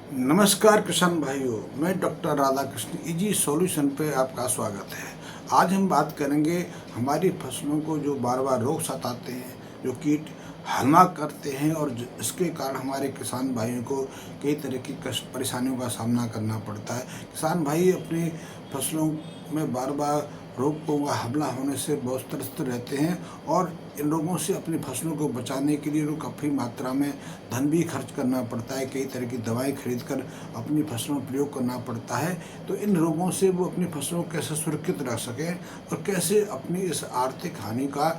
नमस्कार किसान भाइयों, मैं डॉक्टर राधाकृष्ण इजी सॉल्यूशन पे आपका स्वागत है। आज हम बात करेंगे हमारी फसलों को जो बार बार रोग सताते हैं, जो कीट हमला करते हैं और इसके कारण हमारे किसान भाइयों को कई तरह की कष्ट परेशानियों का सामना करना पड़ता है। किसान भाई अपनी फसलों में बार बार रोगों का हमला होने से बहुत त्रस्त रहते हैं और इन रोगों से अपनी फसलों को बचाने के लिए उनको काफ़ी मात्रा में धन भी खर्च करना पड़ता है, कई तरह की दवाई खरीद कर अपनी फसलों में प्रयोग करना पड़ता है। तो इन रोगों से वो अपनी फसलों को कैसे सुरक्षित रख सकें और कैसे अपनी इस आर्थिक हानि का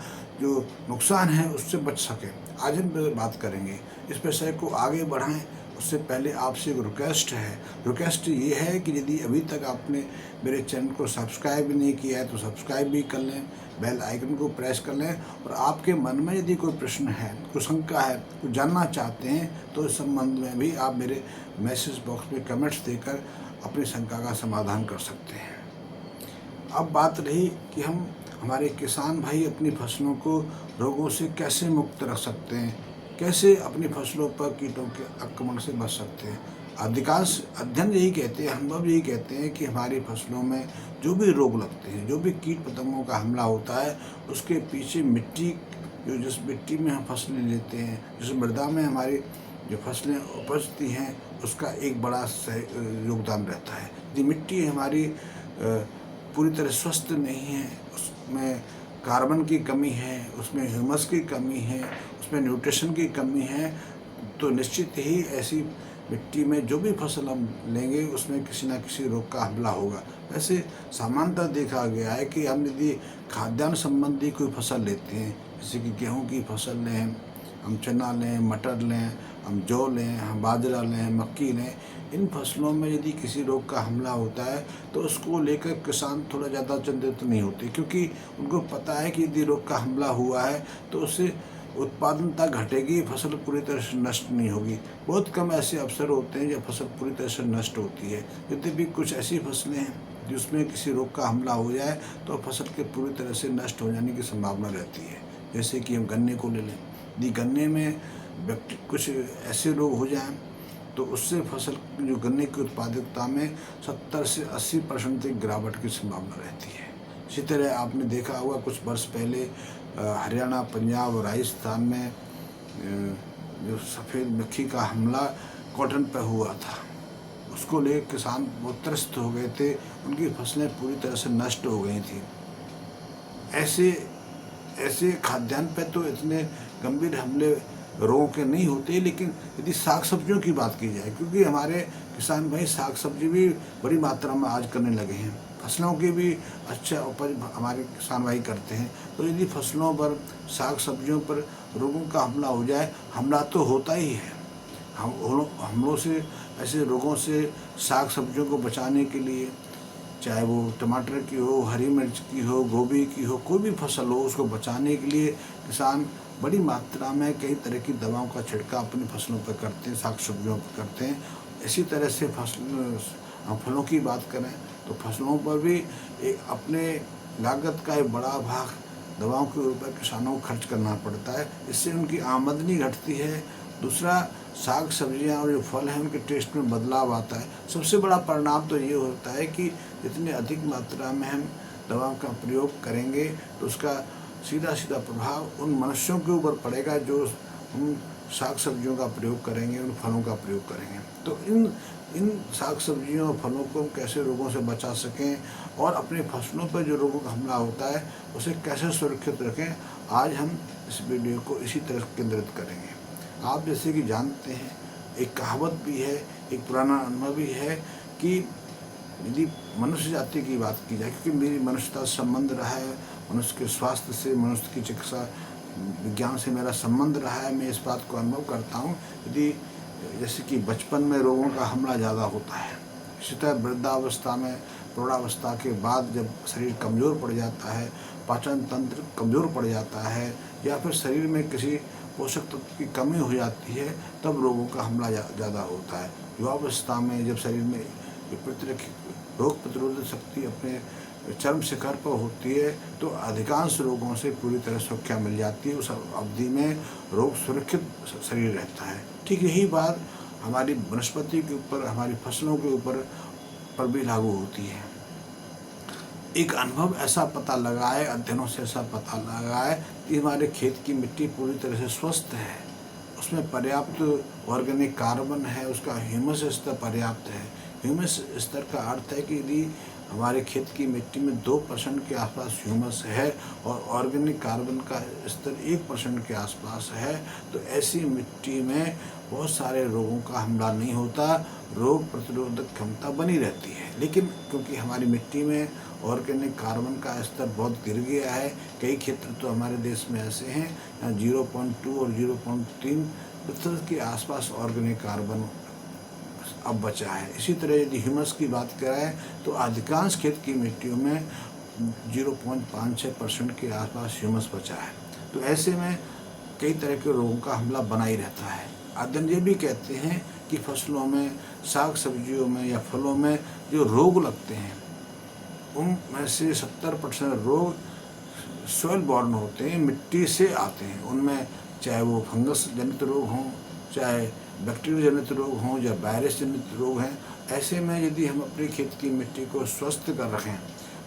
जो नुकसान है उससे बच सकें, आज हम बात करेंगे। इस विषय को आगे बढ़ाएं उससे पहले आपसे एक रिक्वेस्ट ये है कि यदि अभी तक आपने मेरे चैनल को सब्सक्राइब भी नहीं किया है तो सब्सक्राइब भी कर लें, बेल आइकन को प्रेस कर लें और आपके मन में यदि कोई प्रश्न है, कोई शंका है, कुछ जानना चाहते हैं तो इस संबंध में भी आप मेरे मैसेज बॉक्स में कमेंट्स देकर अपनी शंका का समाधान कर सकते हैं। अब बात रही कि हम हमारे किसान भाई अपनी फसलों को रोगों से कैसे मुक्त रख सकते हैं, कैसे अपनी फसलों पर कीटों के आक्रमण से बच सकते हैं। अधिकांश अध्ययन यही कहते हैं, अनुभव यही कहते हैं कि हमारी फसलों में जो भी रोग लगते हैं, जो भी कीट पतंगों का हमला होता है, उसके पीछे मिट्टी, जिस मिट्टी में हम फसलें लेते हैं, जिस मृदा में हमारी जो फसलें उपजती हैं, उसका एक बड़ा योगदान रहता है। यदि मिट्टी हमारी पूरी तरह स्वस्थ नहीं है, उसमें कार्बन की कमी है, उसमें ह्यूमस की कमी है, उसमें न्यूट्रिशन की कमी है, तो निश्चित ही ऐसी मिट्टी में जो भी फसल हम लेंगे उसमें किसी न किसी रोग का हमला होगा। वैसे सामान्यतः देखा गया है कि हम यदि खाद्यान्न संबंधी कोई फसल लेते हैं, जैसे कि गेहूँ की फसल लें, हम चना लें, मटर लें, हम जौ लें, हम बाजरा लें, मक्की लें, इन फसलों में यदि किसी रोग का हमला होता है तो उसको लेकर किसान थोड़ा ज़्यादा चिंतित नहीं होते, क्योंकि उनको पता है कि यदि रोग का हमला हुआ है तो उससे उत्पादनता घटेगी, फसल पूरी तरह से नष्ट नहीं होगी। बहुत कम ऐसे अवसर होते हैं जब फसल पूरी तरह से नष्ट होती है। यदि भी कुछ ऐसी फसलें हैं जिसमें किसी रोग का हमला हो जाए तो फसल के पूरी तरह से नष्ट हो जाने की संभावना रहती है। जैसे कि हम गन्ने को ले लें, यदि गन्ने में कुछ ऐसे रोग हो जाएं तो उससे फसल जो गन्ने की उत्पादकता में 70 से 80% तक गिरावट की संभावना रहती है। इसी तरह आपने देखा होगा कुछ वर्ष पहले हरियाणा, पंजाब और राजस्थान में जो सफ़ेद मक्खी का हमला कॉटन पर हुआ था, उसको लेकर किसान बहुत त्रस्त हो गए थे, उनकी फसलें पूरी तरह से नष्ट हो गई थी। ऐसे खाद्यान्न पे तो इतने गंभीर हमले रोगों के नहीं होते, लेकिन यदि साग सब्जियों की बात की जाए, क्योंकि हमारे किसान भाई साग सब्जी भी बड़ी मात्रा में आज करने लगे हैं, फसलों की भी अच्छा उपज हमारे किसान भाई करते हैं, तो यदि फसलों पर, साग सब्जियों पर रोगों का हमला हो जाए, हमला तो होता ही है। हमलों से, ऐसे रोगों से साग सब्जियों को बचाने के लिए, चाहे वो टमाटर की हो, हरी मिर्च की हो, गोभी की हो, कोई भी फसल हो, उसको बचाने के लिए किसान बड़ी मात्रा में कई तरह की दवाओं का छिड़काव अपनी फसलों पर करते हैं, साग सब्जियों पर करते हैं। इसी तरह से फलों की बात करें तो फसलों पर भी एक अपने लागत का एक बड़ा भाग दवाओं के ऊपर किसानों को खर्च करना पड़ता है, इससे उनकी आमदनी घटती है। दूसरा, साग सब्जियां और जो फल हैं उनके टेस्ट में बदलाव आता है। सबसे बड़ा परिणाम तो ये होता है कि जितने अधिक मात्रा में हम दवाओं का प्रयोग करेंगे तो उसका सीधा सीधा प्रभाव उन मनुष्यों के ऊपर पड़ेगा जो उन साग सब्जियों का प्रयोग करेंगे, उन फलों का प्रयोग करेंगे। तो इन साग सब्जियों और फलों को हम कैसे रोगों से बचा सकें और अपने फसलों पर जो रोगों का हमला होता है उसे कैसे सुरक्षित रखें, आज हम इस वीडियो को इसी तरह केंद्रित करेंगे। आप जैसे कि जानते हैं, एक कहावत भी है, एक पुराना अनुभव भी है कि यदि मनुष्य जाति की बात की जाए, क्योंकि मेरी मनुष्यता संबंध रहा है, मनुष्य के स्वास्थ्य से, मनुष्य की चिकित्सा विज्ञान से मेरा संबंध रहा है, मैं इस बात को अनुभव करता हूँ। यदि जैसे कि बचपन में रोगों का हमला ज़्यादा होता है, इसी तरह वृद्धावस्था में, प्रौढ़ावस्था के बाद जब शरीर कमज़ोर पड़ जाता है, पाचन तंत्र कमज़ोर पड़ जाता है, या फिर शरीर में किसी पोषक तत्व की कमी हो जाती है, तब रोगों का हमला ज़्यादा होता है। युवावस्था में जब शरीर में रोग प्रतिरोधक शक्ति अपने चरम शिखर पर होती है तो अधिकांश रोगों से पूरी तरह सुरक्षा मिल जाती है। उस अवधि में रोग सुरक्षित शरीर रहता है। ठीक यही बात हमारी वनस्पति के ऊपर, हमारी फसलों के ऊपर पर भी लागू होती है। एक अनुभव ऐसा पता लगा है, अध्ययनों से ऐसा पता लगा है कि हमारे खेत की मिट्टी पूरी तरह से स्वस्थ है, उसमें पर्याप्त ऑर्गेनिक कार्बन है, उसका ह्यूमस स्तर पर्याप्त है। ह्यूमस स्तर का अर्थ है कि यदि हमारे खेत की मिट्टी में 2% के आसपास ह्यूमस है और ऑर्गेनिक कार्बन का स्तर 1% के आसपास है, तो ऐसी मिट्टी में बहुत सारे रोगों का हमला नहीं होता, रोग प्रतिरोधक क्षमता बनी रहती है। लेकिन क्योंकि हमारी मिट्टी में ऑर्गेनिक कार्बन का स्तर बहुत गिर गया है, कई क्षेत्र तो हमारे देश में ऐसे हैं जहाँ 0.2 और 0.3% के आसपास ऑर्गेनिक कार्बन अब बचा है। इसी तरह यदि ह्यूमस की बात करें तो अधिकांश खेत की मिट्टियों में 0.56% के आसपास ह्यूमस बचा है। तो ऐसे में कई तरह के रोगों का हमला बना ही रहता है। अध्ययन ये भी कहते हैं कि फसलों में, साग सब्जियों में या फलों में जो रोग लगते हैं उनमें से 70% रोग सॉइल बॉर्न होते हैं, मिट्टी से आते हैं। उनमें चाहे वो फंगस जनित रोग हों, चाहे बैक्टीरिया जनित रोग हों या वायरस जनित रोग हैं। ऐसे में यदि हम अपने खेत की मिट्टी को स्वस्थ कर रखें,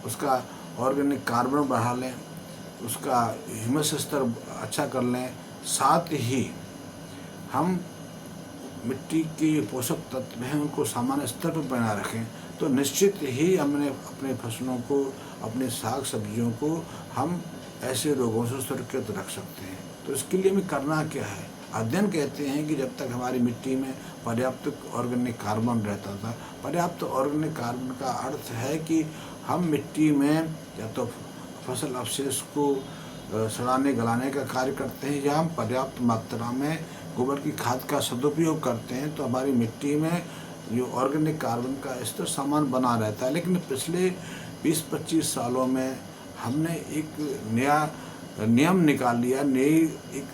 उसका ऑर्गेनिक कार्बन बढ़ा लें, उसका ह्यूमस स्तर अच्छा कर लें, साथ ही हम मिट्टी के जो पोषक तत्व हैं उनको सामान्य स्तर पर बनाए रखें, तो निश्चित ही हमने अपने फसलों को, अपने साग सब्जियों को हम ऐसे रोगों से सुरक्षित रख सकते हैं। तो इसके लिए हमें करना क्या है? अध्ययन कहते हैं कि जब तक हमारी मिट्टी में पर्याप्त ऑर्गेनिक कार्बन रहता था, पर्याप्त ऑर्गेनिक कार्बन का अर्थ है कि हम मिट्टी में या तो फसल अवशेष को सड़ाने गलाने का कार्य करते हैं या हम पर्याप्त मात्रा में गोबर की खाद का सदुपयोग करते हैं, तो हमारी मिट्टी में जो ऑर्गेनिक कार्बन का स्तर समान बना रहता है। लेकिन पिछले 20-25 सालों में हमने एक नया नियम निकाल लिया, नई एक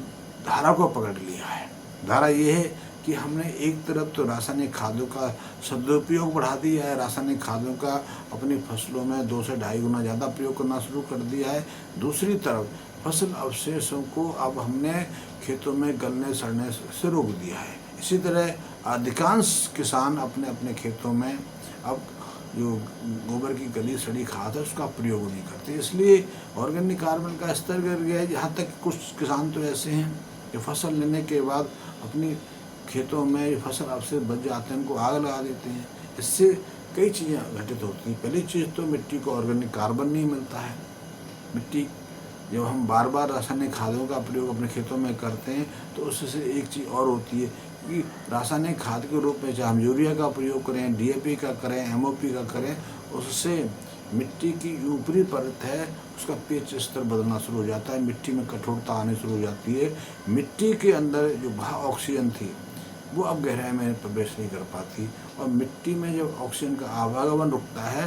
धारा को पकड़ लिया है। धारा ये है कि हमने एक तरफ तो रासायनिक खादों का सदुपयोग बढ़ा दिया है, रासायनिक खादों का अपनी फसलों में 2 से ढाई गुना ज़्यादा प्रयोग करना शुरू कर दिया है। दूसरी तरफ फसल अवशेषों को अब हमने खेतों में गलने सड़ने से रोक दिया है। इसी तरह अधिकांश किसान अपने अपने खेतों में अब जो गोबर की गली सड़ी खाद है उसका प्रयोग नहीं करते, इसलिए ऑर्गेनिक कार्बन का स्तर गिर गया है। यहाँ तक कुछ किसान तो ऐसे हैं जो फसल लेने के बाद अपनी खेतों में फसल अवशेष बच जाते हैं, उनको आग लगा देते हैं। इससे कई चीज़ें घटित होती हैं। पहली चीज़ तो मिट्टी को ऑर्गेनिक कार्बन नहीं मिलता है। मिट्टी जब हम बार बार रासायनिक खादों का प्रयोग अपने खेतों में करते हैं तो उससे एक चीज़ और होती है कि रासायनिक खाद के रूप में चाहे हम यूरिया का प्रयोग करें, DAP का करें, MOP का करें, उससे मिट्टी की ऊपरी परत है उसका pH स्तर बदलना शुरू हो जाता है, मिट्टी में कठोरता आने शुरू हो जाती है। मिट्टी के अंदर जो ऑक्सीजन थी वो अब गहराई में प्रवेश नहीं कर पाती, और मिट्टी में जब ऑक्सीजन का आवागमन रुकता है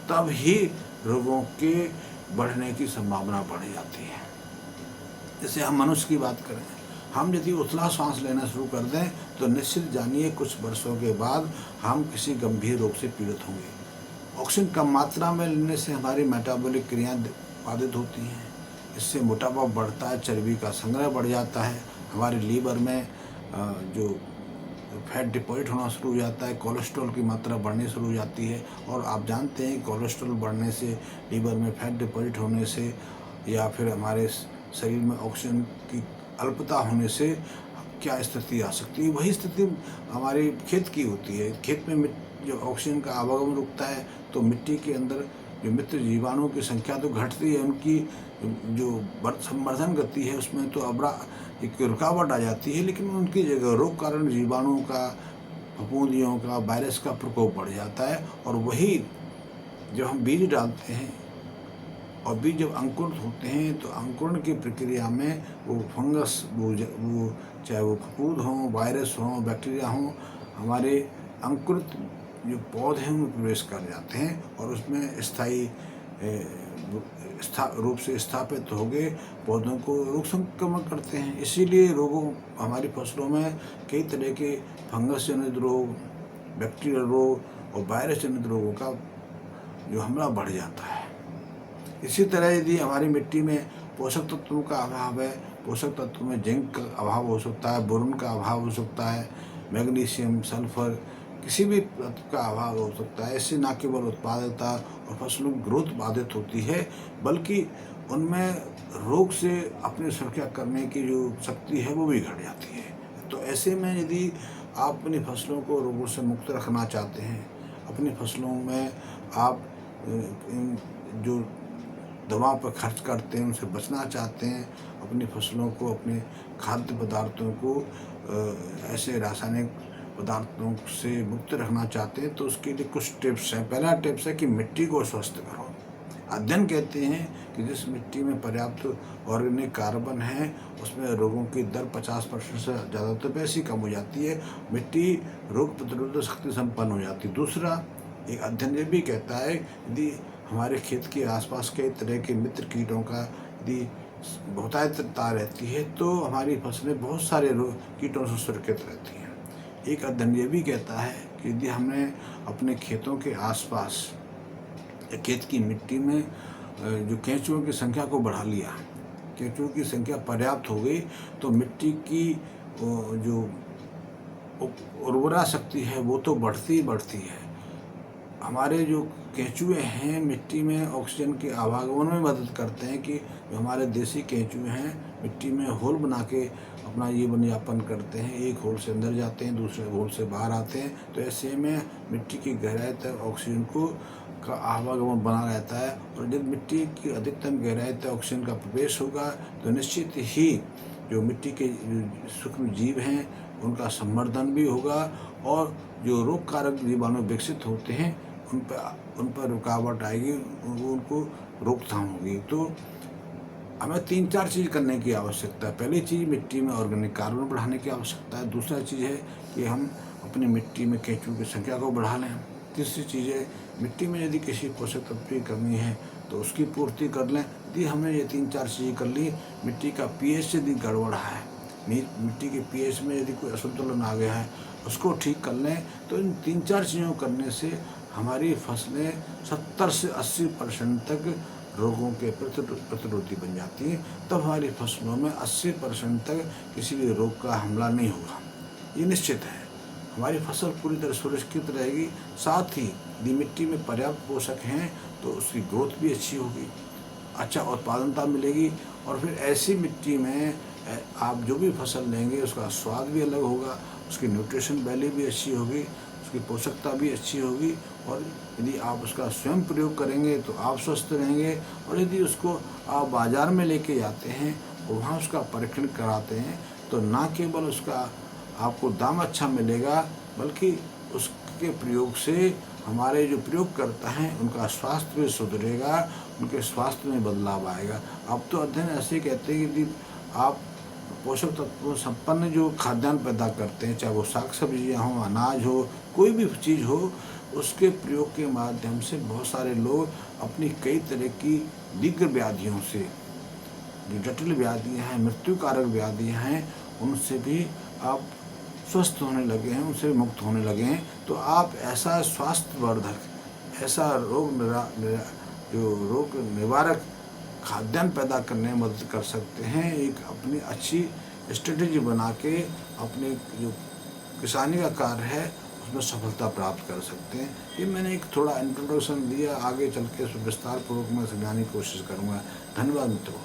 तब ही रोगों के बढ़ने की संभावना बढ़ जाती है। जैसे हम मनुष्य की बात करें, हम यदि उथला सांस लेना शुरू कर दें तो निश्चित जानिए कुछ वर्षों के बाद हम किसी गंभीर रोग से पीड़ित होंगे। ऑक्सीजन कम मात्रा में लेने से हमारी मेटाबॉलिक क्रियाएं बाधित होती हैं, इससे मोटापा बढ़ता है, चर्बी का संग्रह बढ़ जाता है, हमारे लीवर में जो फैट डिपॉजिट होना शुरू हो जाता है, कोलेस्ट्रॉल की मात्रा बढ़नी शुरू हो जाती है। और आप जानते हैं कोलेस्ट्रॉल बढ़ने से, लीवर में फैट डिपॉजिट होने से या फिर हमारे शरीर में ऑक्सीजन की अल्पता होने से क्या स्थिति आ सकती है। वही स्थिति हमारे खेत की होती है। खेत में जो ऑक्सीजन का आवागमन रुकता है तो मिट्टी के अंदर जो मित्र जीवाणुओं की संख्या तो घटती है, उनकी जो संवर्धन गति है उसमें तो एक रुकावट आ जाती है, लेकिन उनकी जगह रोग कारण जीवाणुओं का, फफूंदियों का, वायरस का प्रकोप बढ़ जाता है। और वही जब हम बीज डालते हैं और बीज जब अंकुरित होते हैं तो अंकुरण की प्रक्रिया में वो फंगस, वो चाहे वो फफूंद हों, वायरस हों, बैक्टीरिया हों, हमारे अंकुरित जो पौधे हैं उनमें प्रवेश कर जाते हैं और उसमें स्थायी रूप से स्थापित हो गए पौधों को रोग संक्रमण करते हैं। इसीलिए रोगों, हमारी फसलों में कई तरह के फंगस जनित रोग, बैक्टीरियल रोग और वायरस जनित रोगों का जो हमला बढ़ जाता है। इसी तरह यदि हमारी मिट्टी में पोषक तत्वों का अभाव है, पोषक तत्वों में जिंक का अभाव हो सकता है, बोरोन का अभाव हो सकता है, मैग्नीशियम, सल्फर किसी भी तत्व का अभाव हो सकता है। इससे न केवल उत्पादकता और फसलों की ग्रोथ बाधित होती है, बल्कि उनमें रोग से अपनी सुरक्षा करने की जो शक्ति है वो भी घट जाती है। तो ऐसे में यदि आप अपनी फसलों को रोगों से मुक्त रखना चाहते हैं, अपनी फसलों में आप इन जो दवाओं पर खर्च करते हैं उनसे बचना चाहते हैं, अपनी फसलों को, अपने खाद्य पदार्थों को ऐसे रासायनिक पदार्थों से मुक्त रखना चाहते हैं, तो उसके लिए कुछ टिप्स हैं। पहला टिप्स है कि मिट्टी को स्वस्थ करो। अध्ययन कहते हैं कि जिस मिट्टी में पर्याप्त ऑर्गेनिक कार्बन है उसमें रोगों की दर 50% से ज़्यादा तो वैसे ही कम हो जाती है। मिट्टी रोग प्रतिरोधक शक्ति संपन्न हो जाती है। दूसरा, एक अध्ययन ये भी कहता है यदि हमारे खेत के आसपास कई तरह के मित्र कीटों का यदि बहुतायतता रहती है तो हमारी फसलें बहुत सारे कीटों से सुरक्षित रहती हैं। एक अध्ययन ये भी कहता है कि यदि हमने अपने खेतों के आसपास या खेत की मिट्टी में जो केंचुओं की संख्या को बढ़ा लिया, केंचुओं की संख्या पर्याप्त हो गई, तो मिट्टी की जो उर्वरा शक्ति है वो तो बढ़ती ही बढ़ती है। हमारे जो केंचुए हैं मिट्टी में ऑक्सीजन के आवागमन में मदद करते हैं कि जो हमारे देसी केंचुए हैं मिट्टी में होल बना के अपना जीवन यापन करते हैं। एक होल से अंदर जाते हैं, दूसरे होल से बाहर आते हैं। तो ऐसे में मिट्टी की गहराई तक ऑक्सीजन का आवागमन बना रहता है, और जब मिट्टी की अधिकतम गहराई तक ऑक्सीजन का प्रवेश होगा तो निश्चित ही जो मिट्टी के सूक्ष्म जीव हैं उनका संवर्धन भी होगा, और जो रोग कारक जीवाणु विकसित होते हैं उन पर रुकावट आएगी, उनको रोकथाम होगी। तो हमें 3-4 चीज़ करने की आवश्यकता है। पहली चीज़, मिट्टी में ऑर्गेनिक कार्बन बढ़ाने की आवश्यकता है। दूसरा चीज़ है कि हम अपनी मिट्टी में केंचुओं की संख्या को बढ़ा लें। तीसरी चीज़ है, मिट्टी में यदि किसी पोषक तत्व की कमी है तो उसकी पूर्ति कर लें। यदि हमने ये 3-4 चीज़ें कर ली, मिट्टी का pH यदि गड़बड़ है, मिट्टी के pH में यदि कोई असंतुलन आ गया है, उसको ठीक कर लें, तो इन 3-4 चीज़ों करने से हमारी फसलें 70 से 80% तक रोगों के प्रतिरोधी बन जाती हैं। तब हमारी फसलों में 80% तक किसी भी रोग का हमला नहीं होगा, ये निश्चित है। हमारी फसल पूरी तरह सुरक्षित रहेगी। साथ ही यदि मिट्टी में पर्याप्त पोषक हैं तो उसकी ग्रोथ भी अच्छी होगी, अच्छा उत्पादनता मिलेगी, और फिर ऐसी मिट्टी में आप जो भी फसल लेंगे उसका स्वाद भी अलग होगा, उसकी न्यूट्रिशन वैल्यू भी अच्छी होगी, उसकी पोषकता भी अच्छी होगी। और यदि आप उसका स्वयं प्रयोग करेंगे तो आप स्वस्थ रहेंगे, और यदि उसको आप बाज़ार में लेके जाते हैं और वहाँ उसका परीक्षण कराते हैं तो ना केवल उसका आपको दाम अच्छा मिलेगा, बल्कि उसके प्रयोग से हमारे जो प्रयोगकर्ता हैं उनका स्वास्थ्य भी सुधरेगा, उनके स्वास्थ्य में बदलाव आएगा। अब तो अध्ययन ऐसे कहते हैं कि यदि आप पोषक तत्वों संपन्न जो खाद्यान्न पैदा करते हैं, चाहे वो साग सब्जियाँ हों, अनाज हो, कोई भी चीज़ हो, उसके प्रयोग के माध्यम से बहुत सारे लोग अपनी कई तरह की दीर्घ व्याधियों से, जो जटिल व्याधियाँ हैं, मृत्युकारक व्याधियाँ हैं, उनसे भी आप स्वस्थ होने लगे हैं, उनसे मुक्त होने लगे हैं। तो आप ऐसा स्वास्थ्यवर्धक, ऐसा रोग निवारक खाद्यान्न पैदा करने में मदद कर सकते हैं। एक अपनी अच्छी स्ट्रेटेजी बना के अपने जो किसानी का कार्य है उसमें सफलता प्राप्त कर सकते हैं। ये मैंने एक थोड़ा इंट्रोडक्शन दिया, आगे चल के विस्तार पूर्वक मैं समझाने की कोशिश करूँगा। धन्यवाद मित्रों।